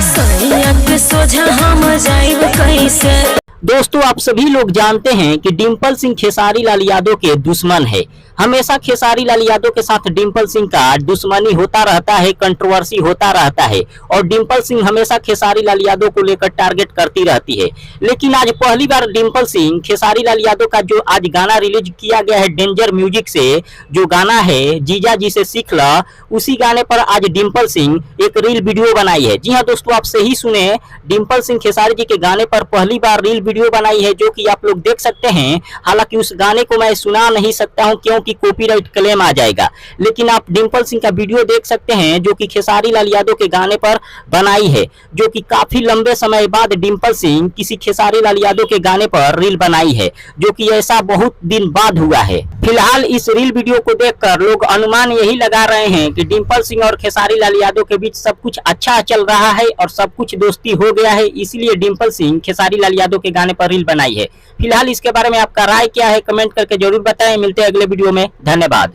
सैया के सोझा हम जाइब कैसे। दोस्तों, आप सभी लोग जानते हैं कि डिंपल सिंह खेसारी लाल यादव के दुश्मन है। हमेशा खेसारी लाल यादव के साथ डिंपल सिंह का दुश्मनी होता रहता है, कंट्रोवर्सी होता रहता है और डिंपल सिंह हमेशा खेसारी लाल यादव को लेकर टारगेट करती रहती है। लेकिन आज पहली बार डिंपल सिंह खेसारी लाल यादव का जो आज गाना रिलीज किया गया है डेंजर म्यूजिक से, जो गाना है जीजा जी से सीख ला, उसी गाने पर आज डिंपल सिंह एक रील वीडियो बनाई है। जी हाँ दोस्तों, आप सही सुने, डिंपल सिंह खेसारी जी के गाने पर पहली बार रील वीडियो बनाई है, जो कि आप लोग देख सकते हैं। हालांकि उस गाने को मैं सुना नहीं सकता हूं क्योंकि कॉपीराइट क्लेम आ जाएगा, लेकिन आप डिंपल सिंह का वीडियो देख सकते हैं जो कि खेसारी लाल यादव के गाने पर बनाई है, जो कि काफी लंबे समय बाद डिंपल सिंह किसी खेसारी लाल यादव के गाने पर रील बनाई है, जो कि ऐसा बहुत दिन बाद हुआ है। फिलहाल इस रील वीडियो को देखकर लोग अनुमान यही लगा रहे हैं कि डिंपल सिंह और खेसारी लाल यादव के बीच सब कुछ अच्छा चल रहा है और सब कुछ दोस्ती हो गया है, इसलिए डिंपल सिंह खेसारी लाल यादव के गाने पर रील बनाई है। फिलहाल इसके बारे में आपका राय क्या है, कमेंट करके जरूर बताएं। मिलते हैं अगले वीडियो में, धन्यवाद।